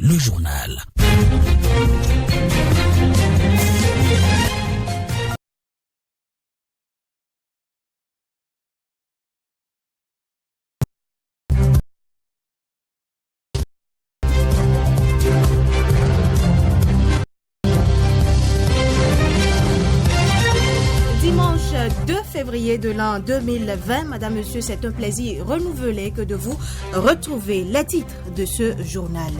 le journal. Dimanche 2 février de l'an 2020, Madame, Monsieur, c'est un plaisir renouvelé que de vous retrouver. Les titres de ce journal.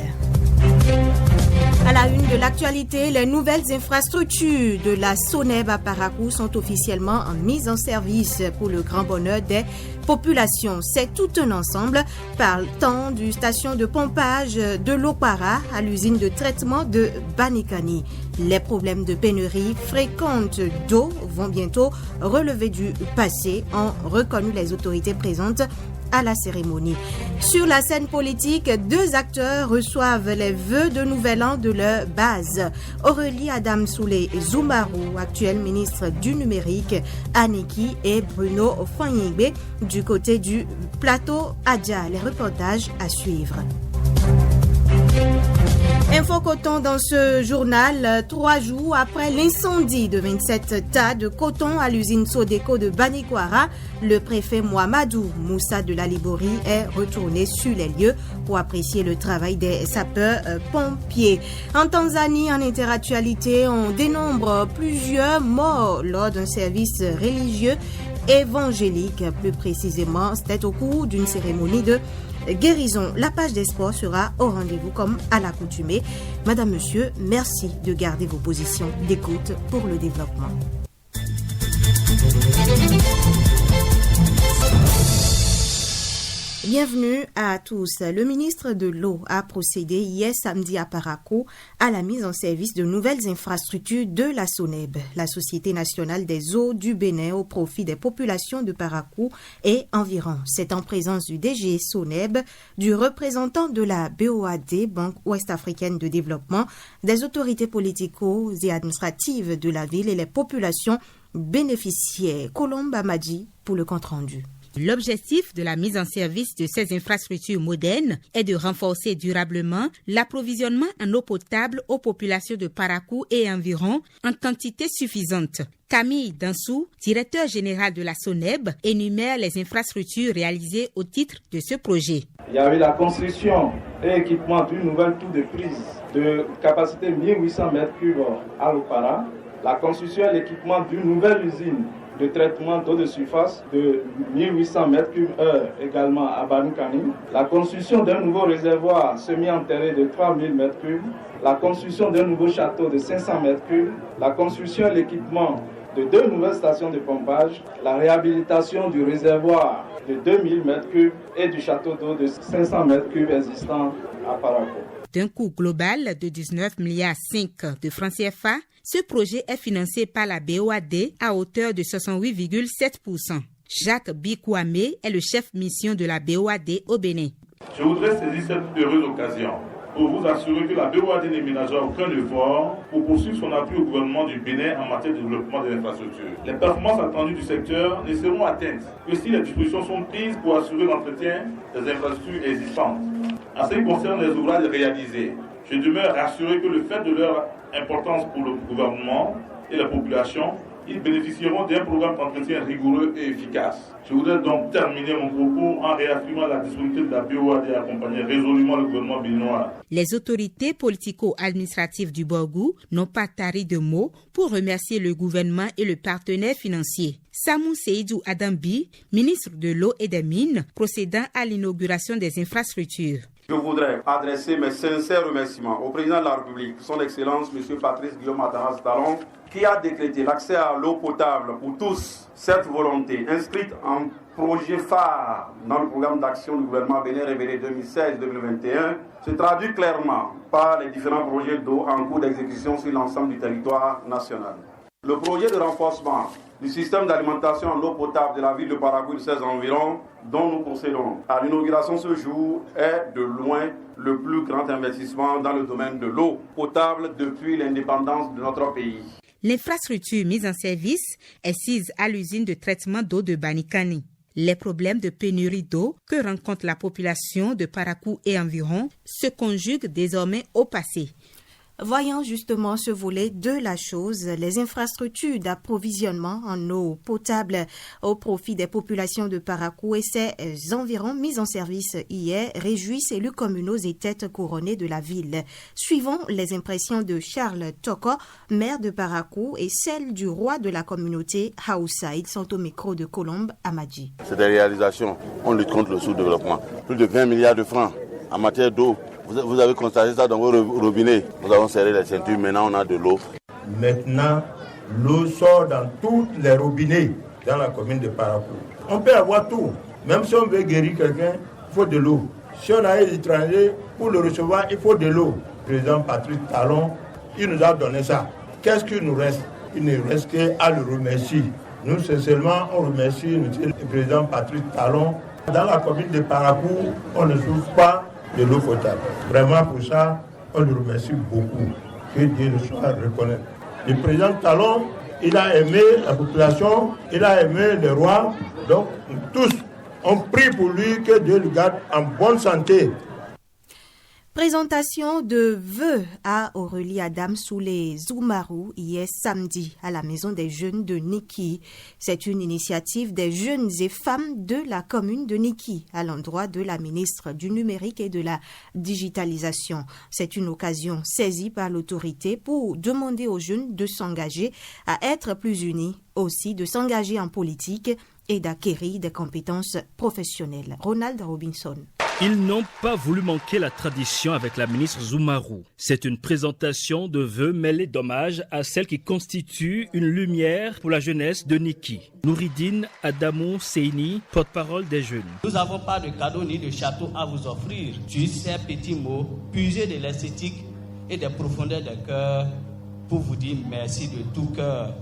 À la une de l'actualité, les nouvelles infrastructures de la SONEB à Parakou sont officiellement mises en service pour le grand bonheur des populations. C'est tout un ensemble, partant du station de pompage de l'Opara à l'usine de traitement de Banikani. Les problèmes de pénurie fréquentes d'eau vont bientôt relever du passé, ont reconnu les autorités présentes à la cérémonie. Sur la scène politique, 2 acteurs reçoivent les vœux de nouvel an de leur base. Aurélie Adam Soulé Zoumarou, actuel ministre du numérique, Aniki et Bruno Fanyigbe du côté du plateau Adja. Les reportages à suivre. Info coton dans ce journal, 3 jours après l'incendie de 27 tas de coton à l'usine Sodeco de Banikwara, le préfet Mohamedou Moussa de la Liborie est retourné sur les lieux pour apprécier le travail des sapeurs-pompiers. En Tanzanie, en interactualité, on dénombre plusieurs morts lors d'un service religieux évangélique. Plus précisément, c'était au cours d'une cérémonie de guérison. La page des sports sera au rendez-vous comme à l'accoutumée. Madame, Monsieur, merci de garder vos positions d'écoute pour le développement. Bienvenue à tous. Le ministre de l'Eau a procédé hier samedi à Parakou à la mise en service de nouvelles infrastructures de la SONEB, la Société nationale des eaux du Bénin, au profit des populations de Parakou et environ. C'est en présence du DG SONEB, du représentant de la BOAD, Banque Ouest-Africaine de Développement, des autorités politico et administratives de la ville et les populations bénéficiaires. Colombe Amadji pour le compte-rendu. L'objectif de la mise en service de ces infrastructures modernes est de renforcer durablement l'approvisionnement en eau potable aux populations de Parakou et environ en quantité suffisante. Camille Dansou, directeur général de la SONEB, énumère les infrastructures réalisées au titre de ce projet. Il y avait la construction et équipement d'une nouvelle tour de prise de capacité 1800 m3 à l'Opara, la construction et l'équipement d'une nouvelle usine de traitement d'eau de surface de 1800 m3 également à Banikani, la construction d'un nouveau réservoir semi-enterré de 3000 m3, la construction d'un nouveau château de 500 m3, la construction et l'équipement de 2 nouvelles stations de pompage, la réhabilitation du réservoir de 2000 m3 et du château d'eau de 500 m3 existant à Parakou. D'un coût global de 19,5 milliards de francs CFA, ce projet est financé par la BOAD à hauteur de 68,7%. Jacques Bikouame est le chef mission de la BOAD au Bénin. Je voudrais saisir cette heureuse occasion pour vous assurer que la BOAD ne ménagera aucun effort pour poursuivre son appui au gouvernement du Bénin en matière de développement de l'infrastructure. Les performances attendues du secteur ne seront atteintes que si les dispositions sont prises pour assurer l'entretien des infrastructures existantes. En ce qui concerne les ouvrages réalisés, je demeure rassuré que le fait de leur importance pour le gouvernement et la population, ils bénéficieront d'un programme d'entretien rigoureux et efficace. Je voudrais donc terminer mon propos en réaffirmant la disponibilité de la BOAD à accompagner résolument le gouvernement béninois. Les autorités politico-administratives du Borgou n'ont pas tari de mots pour remercier le gouvernement et le partenaire financier. Samou Seydou Adambi, ministre de l'Eau et des Mines, procédant à l'inauguration des infrastructures. Je voudrais adresser mes sincères remerciements au président de la République, son Excellence M. Patrice Guillaume Atanas Talon, qui a décrété l'accès à l'eau potable pour tous. Cette volonté, inscrite en projet phare dans le programme d'action du gouvernement Bénin révélé 2016-2021, se traduit clairement par les différents projets d'eau en cours d'exécution sur l'ensemble du territoire national. Le projet de renforcement du système d'alimentation en eau potable de la ville de Parakou et de ses environs, dont nous procédons à l'inauguration ce jour, est de loin le plus grand investissement dans le domaine de l'eau potable depuis l'indépendance de notre pays. L'infrastructure mise en service est sise à l'usine de traitement d'eau de Banikani. Les problèmes de pénurie d'eau que rencontre la population de Parakou et environ se conjuguent désormais au passé. Voyons justement ce volet de la chose, les infrastructures d'approvisionnement en eau potable au profit des populations de Parakou et ses environs mises en service hier réjouissent élus communaux et têtes couronnées de la ville. Suivons les impressions de Charles Toko, maire de Parakou, et celles du roi de la communauté Haoussa. Ils sont au micro de Colombe Amadji. C'est des réalisations. On lutte contre le sous-développement. Plus de 20 milliards de francs en matière d'eau. Vous avez constaté ça dans vos robinets. Nous avons serré les ceintures, maintenant on a de l'eau. Maintenant, l'eau sort dans tous les robinets dans la commune de Parakou. On peut avoir tout. Même si on veut guérir quelqu'un, il faut de l'eau. Si on a un étranger, pour le recevoir, il faut de l'eau. Le président Patrice Talon, il nous a donné ça. Qu'est-ce qu'il nous reste? Il ne reste qu'à le remercier. Nous, sincèrement, on remercie le président Patrice Talon. Dans la commune de Parakou, on ne souffre pas de l'eau potable. Vraiment pour ça, on le remercie beaucoup. Que Dieu le soit reconnaître. Le président Talon, il a aimé la population, il a aimé le roi. Donc tous, on prie pour lui que Dieu le garde en bonne santé. Présentation de vœux à Aurélie Adam Soulé Zoumarou hier samedi à la Maison des Jeunes de Niki. C'est une initiative des jeunes et femmes de la commune de Niki à l'endroit de la ministre du Numérique et de la Digitalisation. C'est une occasion saisie par l'autorité pour demander aux jeunes de s'engager à être plus unis, aussi de s'engager en politique et d'acquérir des compétences professionnelles. Ronald Robinson. Ils n'ont pas voulu manquer la tradition avec la ministre Zoumarou. C'est une présentation de vœux mêlés d'hommages à celle qui constitue une lumière pour la jeunesse de Niki. Nouridine Adamou Seini, porte-parole des jeunes. Nous n'avons pas de cadeau ni de château à vous offrir. Juste ces petits mots puisés de l'esthétique et des profondeurs de cœur pour vous dire merci de tout cœur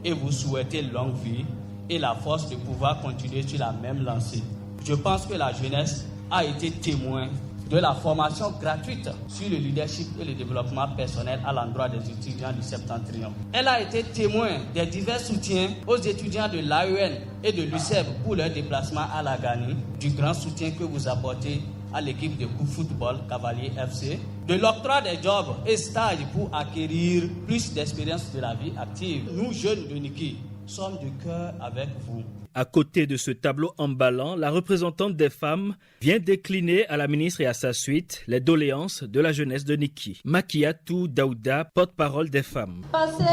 et vous souhaiter longue vie et la force de pouvoir continuer sur la même lancée. Je pense que la jeunesse a été témoin de la formation gratuite sur le leadership et le développement personnel à l'endroit des étudiants du Septentrion. Elle a été témoin des divers soutiens aux étudiants de l'AEN et de l'UCEB pour leur déplacement à la Gani, du grand soutien que vous apportez à l'équipe de football Cavalier FC, de l'octroi des jobs et stages pour acquérir plus d'expérience de la vie active. Nous, jeunes de Niki, sommes du cœur avec vous. À côté de ce tableau emballant, la représentante des femmes vient décliner à la ministre et à sa suite les doléances de la jeunesse de Niki. Makiatou Daouda, porte-parole des femmes. Pensez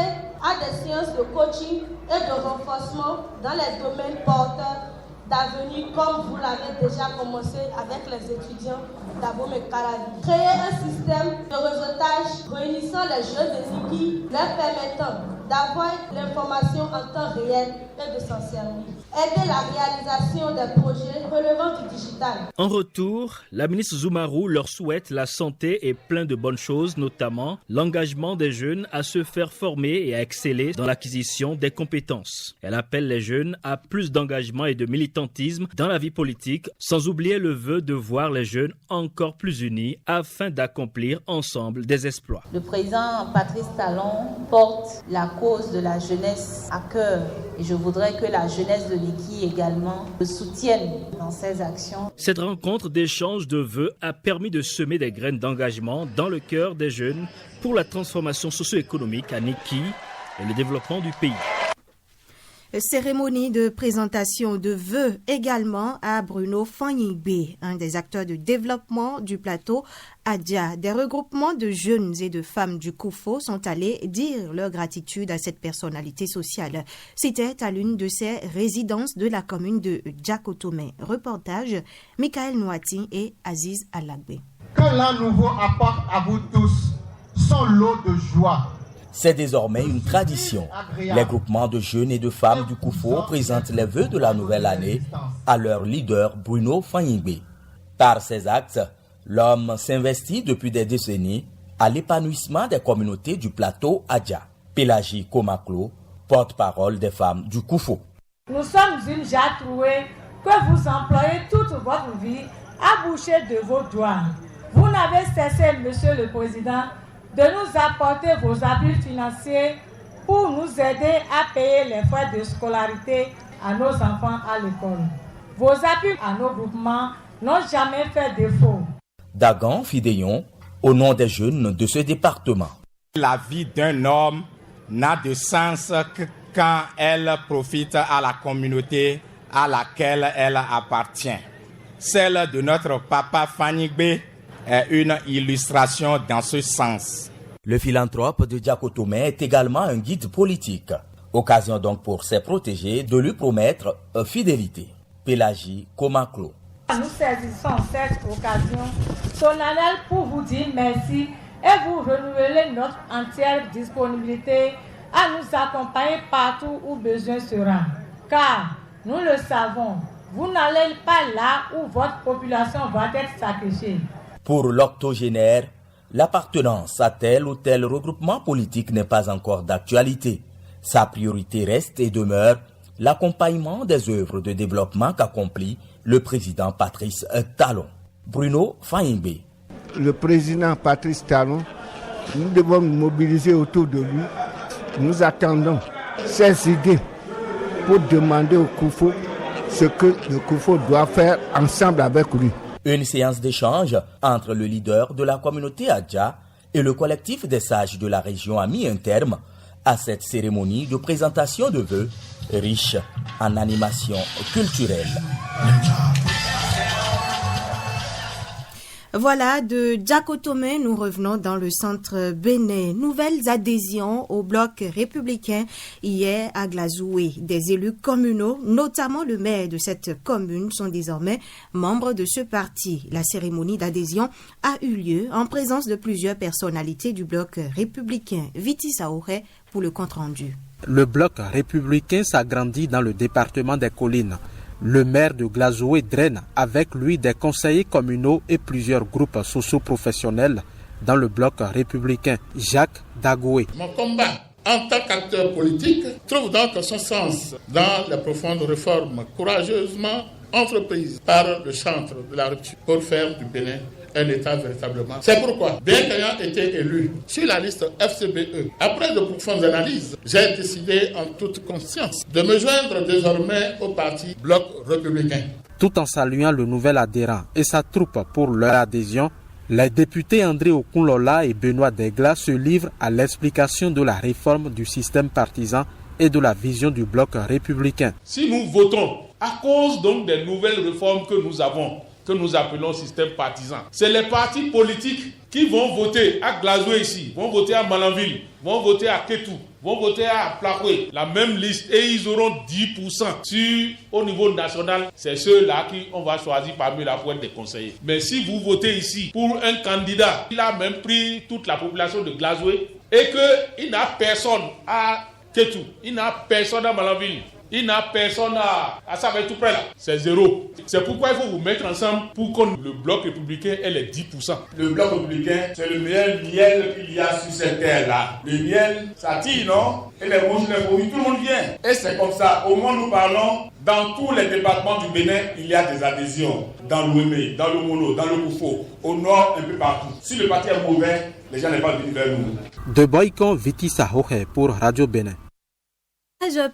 à des séances de coaching et de renforcement dans les domaines porteurs d'avenir comme vous l'avez déjà commencé avec les étudiants d'Abomey Karavi. Créer un système de réseautage réunissant les jeunes de Niki, leur permettant d'avoir l'information en temps réel et de s'en servir. Aider la réalisation des projets relevant du digital. En retour, la ministre Zoumarou leur souhaite la santé et plein de bonnes choses, notamment l'engagement des jeunes à se faire former et à exceller dans l'acquisition des compétences. Elle appelle les jeunes à plus d'engagement et de militantisme dans la vie politique, sans oublier le vœu de voir les jeunes encore plus unis afin d'accomplir ensemble des exploits. Le président Patrice Talon porte la cause de la jeunesse à cœur et je voudrais que la jeunesse de Niki également le soutienne dans ses actions. Cette rencontre d'échange de vœux a permis de semer des graines d'engagement dans le cœur des jeunes pour la transformation socio-économique à Niki et le développement du pays. Cérémonie de présentation de vœux également à Bruno Fanyingbe, un des acteurs de développement du plateau Adja. Des regroupements de jeunes et de femmes du Koufo sont allés dire leur gratitude à cette personnalité sociale. C'était à l'une de ces résidences de la commune de Djakotome. Reportage, Michael Nouati et Aziz Alagbe. Que l'an nouveau apporte à vous tous son lot de joie. C'est désormais une tradition. Les groupements de jeunes et de femmes du Koufo présentent les vœux de la nouvelle année à leur leader Bruno Fanyingbe. Par ses actes, l'homme s'investit depuis des décennies à l'épanouissement des communautés du plateau Adja. Pélagie Komaklo, porte-parole des femmes du Koufo. Nous sommes une jarre trouée que vous employez toute votre vie à boucher de vos doigts. Vous n'avez cessé, Monsieur le Président, de nous apporter vos appuis financiers pour nous aider à payer les frais de scolarité à nos enfants à l'école. Vos appuis à nos groupements n'ont jamais fait défaut. Dagan Fidéon, au nom des jeunes de ce département. La vie d'un homme n'a de sens que quand elle profite à la communauté à laquelle elle appartient. Celle de notre papa Fanyigbe est une illustration dans ce sens. Le philanthrope de Diakotomé est également un guide politique. Occasion donc pour ses protégés de lui promettre fidélité. Pélagie Komaklo. Nous saisissons cette occasion solennelle pour vous dire merci et vous renouveler notre entière disponibilité à nous accompagner partout où besoin sera. Car, nous le savons, vous n'allez pas là où votre population va être sacrifiée. Pour l'octogénaire, l'appartenance à tel ou tel regroupement politique n'est pas encore d'actualité. Sa priorité reste et demeure l'accompagnement des œuvres de développement qu'accomplit le président Patrice Talon. Bruno Fanyingbe. Le président Patrice Talon, nous devons nous mobiliser autour de lui. Nous attendons ses idées pour demander au Koufo ce que le Koufo doit faire ensemble avec lui. Une séance d'échange entre le leader de la communauté Adja et le collectif des sages de la région a mis un terme à cette cérémonie de présentation de vœux riche en animation culturelle. Voilà, de Diakotomé, nous revenons dans le centre Bénin. Nouvelles adhésions au bloc républicain hier à Glazoué. Des élus communaux, notamment le maire de cette commune, sont désormais membres de ce parti. La cérémonie d'adhésion a eu lieu en présence de plusieurs personnalités du bloc républicain. Viti Saoré pour le compte-rendu. Le bloc républicain s'agrandit dans le département des Collines. Le maire de Glazoué draine avec lui des conseillers communaux et plusieurs groupes socio-professionnels dans le bloc républicain. Jacques Dagoué. Mon combat en tant qu'acteur politique trouve donc son sens dans les profondes réformes courageusement entreprises par le centre de la rupture pour faire du Bénin un État véritablement. C'est pourquoi, bien qu'ayant été élu sur la liste FCBE, après de profondes analyses, j'ai décidé en toute conscience de me joindre désormais au parti Bloc républicain. Tout en saluant le nouvel adhérent et sa troupe pour leur adhésion, les députés André Okunlola et Benoît Degla se livrent à l'explication de la réforme du système partisan et de la vision du Bloc républicain. Si nous votons à cause donc des nouvelles réformes que nous avons, que nous appelons système partisan, c'est les partis politiques qui vont voter à Glazoué ici, vont voter à Malanville, vont voter à Kétou, vont voter à Plakoué, la même liste, et ils auront 10% au niveau national. C'est ceux-là qu'on va choisir parmi la pointe des conseillers. Mais si vous votez ici pour un candidat, il a même pris toute la population de Glazoué et qu'il n'a personne à Kétou, il n'a personne à Malanville, il n'a personne à ça va être tout près là. C'est zéro. C'est pourquoi il faut vous mettre ensemble pour que le bloc républicain ait les 10%. Le bloc républicain, c'est le meilleur miel qu'il y a sur cette terre-là. Le miel, ça tire, non? Et les rouges, les brebis, tout le monde vient. Et c'est comme ça. Au moins, nous parlons, dans tous les départements du Bénin, il y a des adhésions. Dans l'Ouémé, dans le Mono, dans le Koufo, au nord, un peu partout. Si le parti est mauvais, les gens ne vont pas venir vers nous. De Boycon, Viti Sahohe pour Radio Bénin.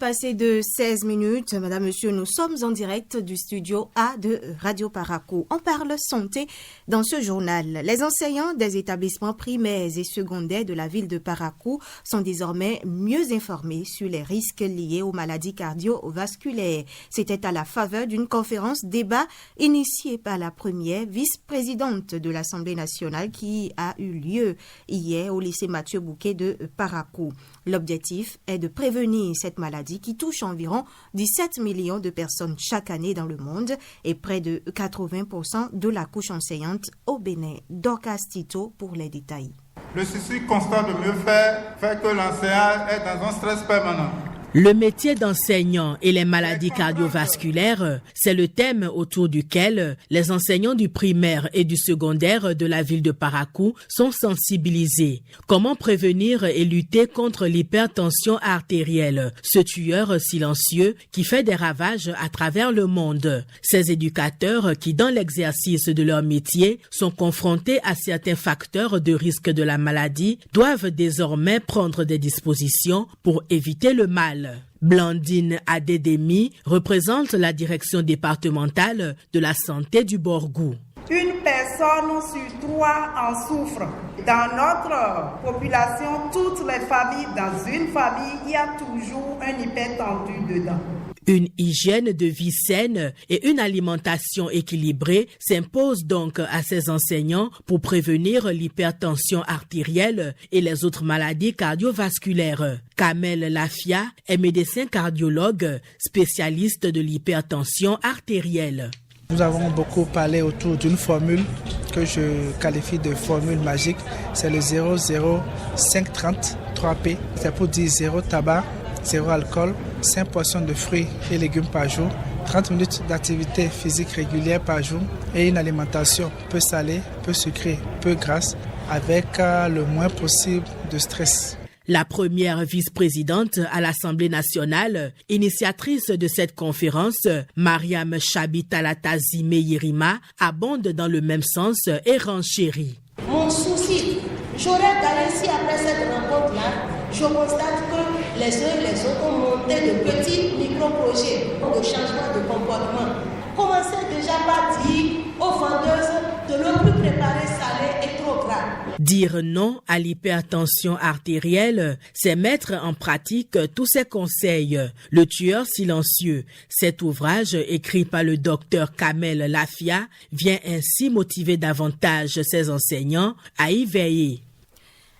Passé de 16 minutes, madame, monsieur, nous sommes en direct du studio A de Radio Parakou. On parle santé dans ce journal. Les enseignants des établissements primaires et secondaires de la ville de Parakou sont désormais mieux informés sur les risques liés aux maladies cardiovasculaires. C'était à la faveur d'une conférence débat initiée par la première vice-présidente de l'Assemblée nationale qui a eu lieu hier au lycée Mathieu Bouquet de Parakou. L'objectif est de prévenir cette maladie qui touche environ 17 millions de personnes chaque année dans le monde et près de 80% de la couche enseignante au Bénin. Dorcas Tito pour les détails. Le souci constant de mieux faire fait que l'enseignant est dans un stress permanent. Le métier d'enseignant et les maladies cardiovasculaires, c'est le thème autour duquel les enseignants du primaire et du secondaire de la ville de Parakou sont sensibilisés. Comment prévenir et lutter contre l'hypertension artérielle, ce tueur silencieux qui fait des ravages à travers le monde? Ces éducateurs qui, dans l'exercice de leur métier, sont confrontés à certains facteurs de risque de la maladie, doivent désormais prendre des dispositions pour éviter le mal nationale. Blandine Adedemi représente la direction départementale de la santé du Borgou. Une personne sur 3 en souffre. Dans notre population, toutes les familles, dans une famille, il y a toujours un hypertendu dedans. Une hygiène de vie saine et une alimentation équilibrée s'imposent donc à ces enseignants pour prévenir l'hypertension artérielle et les autres maladies cardiovasculaires. Kamel Lafia est médecin cardiologue, spécialiste de l'hypertension artérielle. Nous avons beaucoup parlé autour d'une formule que je qualifie de formule magique. C'est le 00530 3P. C'est pour dire 0 tabac, 0 alcool, 5 portions de fruits et légumes par jour, 30 minutes d'activité physique régulière par jour et une alimentation peu salée, peu sucrée, peu grasse, avec le moins possible de stress. La première vice-présidente à l'Assemblée nationale, initiatrice de cette conférence, Mariam Chabi-Talatazi Meyirima, abonde dans le même sens et renchérit. Mon souci, j'aurais gagné si après cette rencontre-là, je constate que les uns et les autres ont monté de petits micro-projets de changement de comportement. Commencez déjà par dire aux vendeuses de l'eau plus préparée salée et trop gras. Dire non à l'hypertension artérielle, c'est mettre en pratique tous ces conseils. Le tueur silencieux, cet ouvrage écrit par le docteur Kamel Lafia, vient ainsi motiver davantage ses enseignants à y veiller.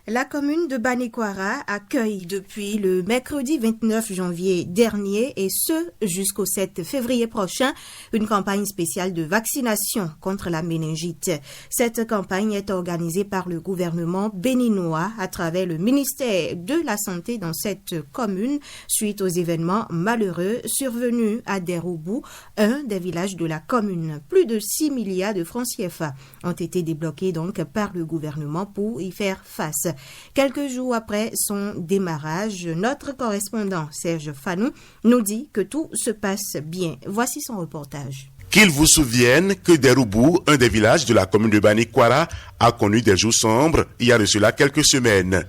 La commune de Banikwara accueille depuis le mercredi 29 janvier dernier et ce jusqu'au 7 février prochain une campagne spéciale de vaccination contre la méningite. Cette campagne est organisée par le gouvernement béninois à travers le ministère de la Santé dans cette commune suite aux événements malheureux survenus à Deroubou, un des villages de la commune. Plus de 6 milliards de francs CFA ont été débloqués donc par le gouvernement pour y faire face. Quelques jours après son démarrage, notre correspondant Serge Fanou nous dit que tout se passe bien. Voici son reportage. Qu'ils vous souviennent que Deroubou, un des villages de la commune de Banikwara, a connu des jours sombres il y a de cela quelques semaines.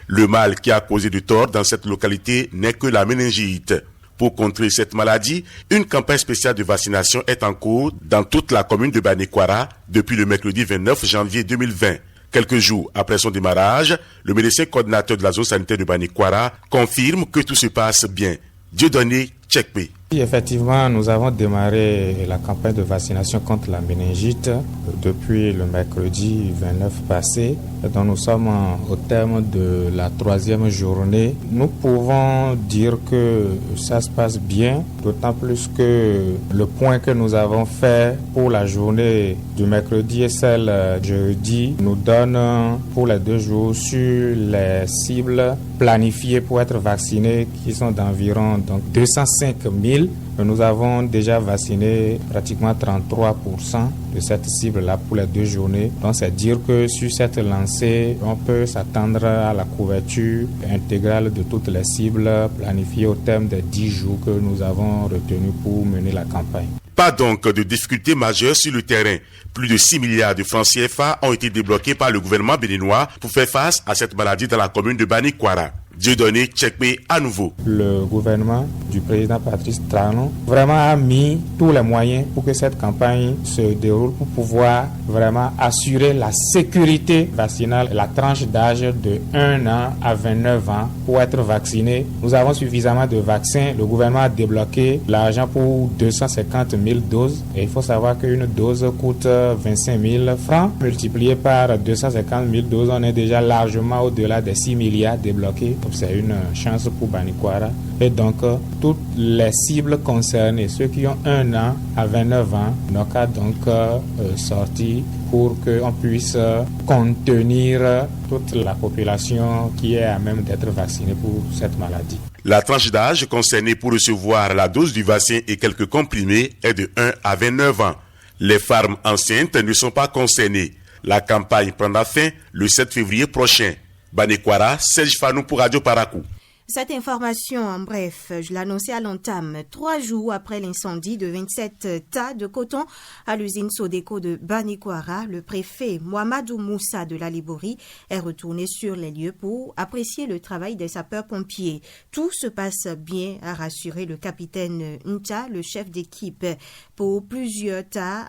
Le mal qui a causé du tort dans cette localité n'est que la méningite. Pour contrer cette maladie, une campagne spéciale de vaccination est en cours dans toute la commune de Banikwara depuis le mercredi 29 janvier 2020. Quelques jours après son démarrage, le médecin coordinateur de la zone sanitaire de Banikwara confirme que tout se passe bien. Dieudonné Tchekpe. Effectivement, nous avons démarré la campagne de vaccination contre la méningite depuis le mercredi 29 passé. Donc nous sommes au terme de la 3e journée. Nous pouvons dire que ça se passe bien, d'autant plus que le point que nous avons fait pour la journée du mercredi et celle jeudi nous donne pour les 2 jours sur les cibles planifiées pour être vaccinées qui sont d'environ 205 000. Nous avons déjà vacciné pratiquement 33% de cette cible-là pour les 2 journées. Donc, c'est dire que sur cette lancée, on peut s'attendre à la couverture intégrale de toutes les cibles planifiées au terme des 10 jours que nous avons retenus pour mener la campagne. Pas donc de difficultés majeures sur le terrain. Plus de 6 milliards de francs CFA ont été débloqués par le gouvernement béninois pour faire face à cette maladie dans la commune de Banikwara. Dieudonné Tchekpe à nouveau. Le gouvernement du président Patrice Talon vraiment a mis tous les moyens pour que cette campagne se déroule pour pouvoir vraiment assurer la sécurité vaccinale. La tranche d'âge de 1 an à 29 ans pour être vacciné. Nous avons suffisamment de vaccins. Le gouvernement a débloqué l'argent pour 250 000 doses. Et il faut savoir qu'une dose coûte 25 000 francs. Multiplié par 250 000 doses, on est déjà largement au-delà des 6 milliards débloqués. C'est une chance pour Banikwara. Et donc, toutes les cibles concernées, ceux qui ont 1 an à 29 ans, n'ont qu'à donc sortir pour qu'on puisse contenir toute la population qui est à même d'être vaccinée pour cette maladie. La tranche d'âge concernée pour recevoir la dose du vaccin et quelques comprimés est de 1 à 29 ans. Les femmes enceintes ne sont pas concernées. La campagne prendra fin le 7 février prochain. Banikwara, Serge Fanou pour Radio Parakou. Cette information, en bref, je l'annonçais à l'entame. 3 jours après l'incendie de 27 tas de coton à l'usine Sodeco de Banikwara, le préfet Mohamedou Moussa de la Liborie est retourné sur les lieux pour apprécier le travail des sapeurs-pompiers. Tout se passe bien, a rassuré le capitaine Nta, le chef d'équipe. Pour plusieurs tas,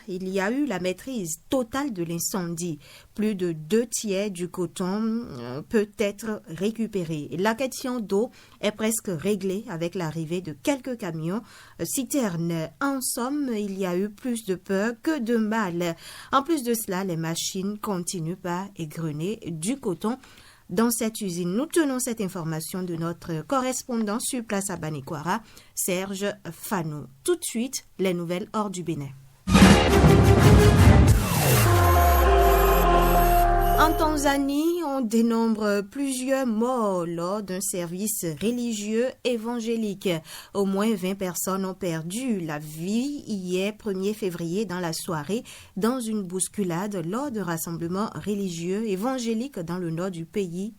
il y a eu la maîtrise totale de l'incendie. Plus de 2/3 du coton peut être récupéré. La question d'eau est presque réglée avec l'arrivée de quelques camions citernes. En somme, il y a eu plus de peur que de mal. En plus de cela, les machines continuent à égrener du coton dans cette usine. Nous tenons cette information de notre correspondant sur place à Banikwara, Serge Fanou. Tout de suite, les nouvelles hors du Bénin. En Tanzanie, on dénombre plusieurs morts lors d'un service religieux évangélique. Au moins 20 personnes ont perdu la vie hier 1er février dans la soirée dans une bousculade lors de rassemblements religieux évangéliques dans le nord du pays.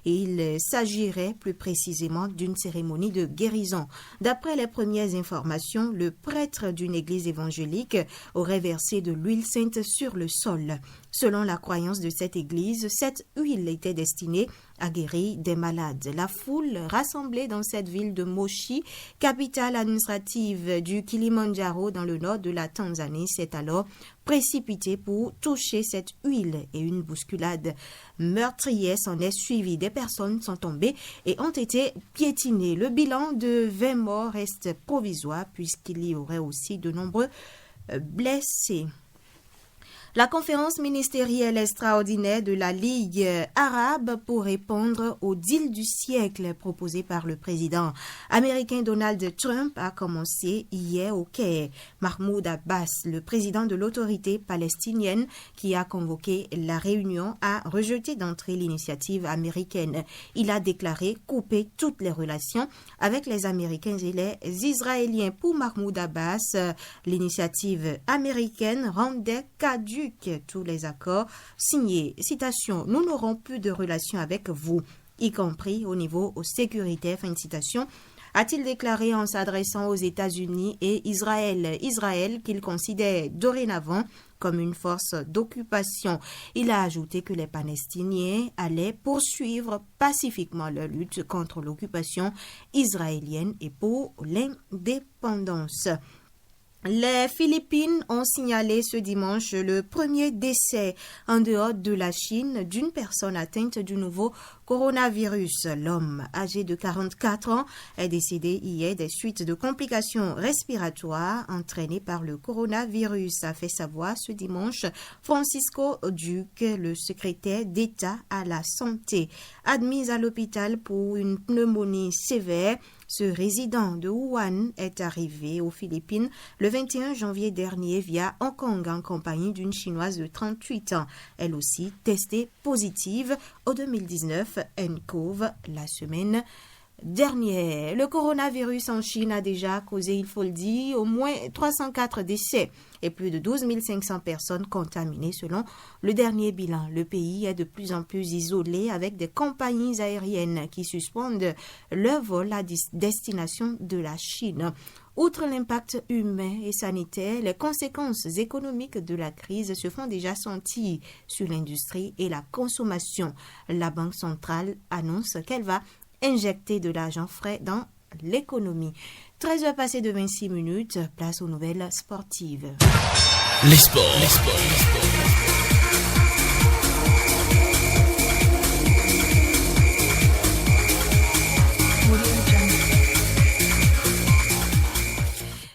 Il s'agirait plus précisément d'une cérémonie de guérison. D'après les premières informations, le prêtre d'une église évangélique aurait versé de l'huile sainte sur le sol. Selon la croyance de cette église, cette huile était destinée à guérir des malades. La foule rassemblée dans cette ville de Moshi, capitale administrative du Kilimandjaro dans le nord de la Tanzanie, s'est alors précipitée pour toucher cette huile et une bousculade meurtrière s'en est suivie. Des personnes sont tombées et ont été piétinées. Le bilan de 20 morts reste provisoire puisqu'il y aurait aussi de nombreux blessés. La conférence ministérielle extraordinaire de la Ligue arabe pour répondre au deal du siècle proposé par le président américain Donald Trump a commencé hier au Caire. Mahmoud Abbas, le président de l'autorité palestinienne qui a convoqué la réunion, a rejeté d'entrée l'initiative américaine. Il a déclaré couper toutes les relations avec les Américains et les Israéliens. Pour Mahmoud Abbas, l'initiative américaine rendait caduque tous les accords signés. Citation, « Nous n'aurons plus de relations avec vous, y compris au niveau sécuritaire », fin de citation, a-t-il déclaré en s'adressant aux États-Unis et Israël qu'il considère dorénavant comme une force d'occupation. Il a ajouté que les Palestiniens allaient poursuivre pacifiquement leur lutte contre l'occupation israélienne et pour l'indépendance. Les Philippines ont signalé ce dimanche le premier décès en dehors de la Chine d'une personne atteinte du nouveau coronavirus. L'homme, âgé de 44 ans, est décédé hier des suites de complications respiratoires entraînées par le coronavirus, a fait savoir ce dimanche Francisco Duque, le secrétaire d'État à la santé. Admis à l'hôpital pour une pneumonie sévère, ce résident de Wuhan est arrivé aux Philippines le 21 janvier dernier via Hong Kong en compagnie d'une Chinoise de 38 ans. Elle aussi testée positive au 2019 nCoV la semaine dernière. Le coronavirus en Chine a déjà causé, il faut le dire, au moins 304 décès et plus de 12 500 personnes contaminées selon le dernier bilan. Le pays est de plus en plus isolé avec des compagnies aériennes qui suspendent leurs vols à destination de la Chine. Outre l'impact humain et sanitaire, les conséquences économiques de la crise se font déjà sentir sur l'industrie et la consommation. La Banque centrale annonce qu'elle va injecter de l'argent frais dans l'économie. 13h passées de 26 minutes, place aux nouvelles sportives. Les sports.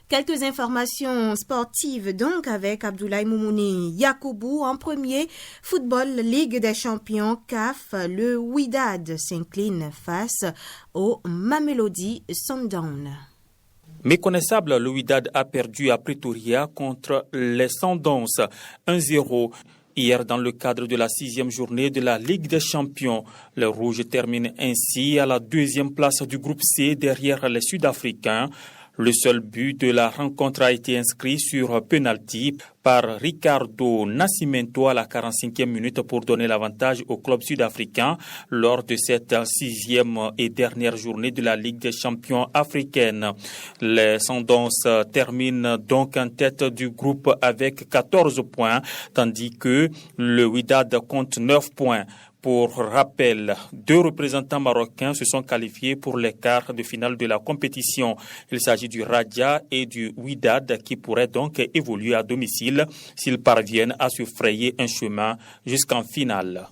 Quelques informations sportives donc avec Abdoulaye Moumouni Yakoubou. En premier, Football Ligue des Champions CAF, le Wydad s'incline face au Mamelodi Sundowns. Méconnaissable, le Wydad a perdu à Pretoria contre les Sundowns 1-0. Hier, dans le cadre de la 6e journée de la Ligue des Champions, les Rouges terminent ainsi à la 2e place du groupe C derrière les Sud-Africains. Le seul but de la rencontre a été inscrit sur penalty par Ricardo Nascimento à la 45e minute pour donner l'avantage au club sud-africain lors de cette 6e et dernière journée de la Ligue des champions africaine. Les Sundowns terminent donc en tête du groupe avec 14 points, tandis que le Wydad compte 9 points. Pour rappel, 2 représentants marocains se sont qualifiés pour les quarts de finale de la compétition. Il s'agit du Raja et du Wydad qui pourraient donc évoluer à domicile s'ils parviennent à se frayer un chemin jusqu'en finale.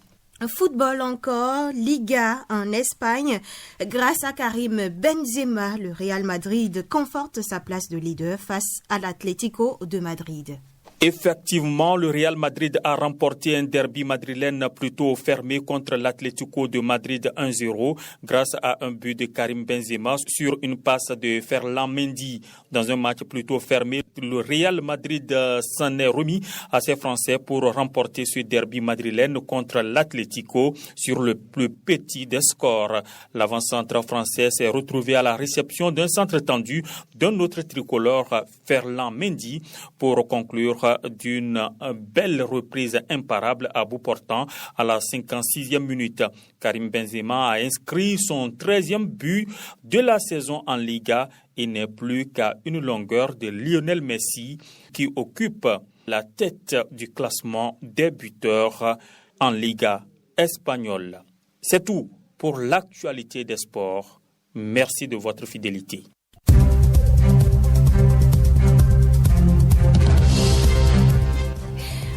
Football encore, Liga en Espagne. Grâce à Karim Benzema, le Real Madrid conforte sa place de leader face à l'Atlético de Madrid. Effectivement, le Real Madrid a remporté un derby madrilène plutôt fermé contre l'Atlético de Madrid 1-0 grâce à un but de Karim Benzema sur une passe de Ferland Mendy. Dans un match plutôt fermé, le Real Madrid s'en est remis à ses Français pour remporter ce derby madrilène contre l'Atlético sur le plus petit des scores. L'avant-centre français s'est retrouvé à la réception d'un centre tendu d'un autre tricolore, Ferland Mendy, pour conclure d'une belle reprise imparable à bout portant à la 56e minute. Karim Benzema a inscrit son 13e but de la saison en Liga et n'est plus qu'à une longueur de Lionel Messi qui occupe la tête du classement des buteurs en Liga espagnole. C'est tout pour l'actualité des sports. Merci de votre fidélité.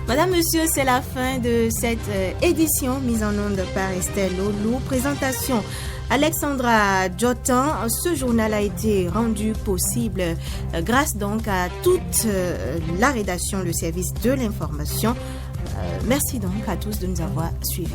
Madame, Monsieur, c'est la fin de cette édition mise en onde par Estelle Olou. Présentation Alexandra Jotan. Ce journal a été rendu possible grâce donc à toute la rédaction, le service de l'information. Merci donc à tous de nous avoir suivis.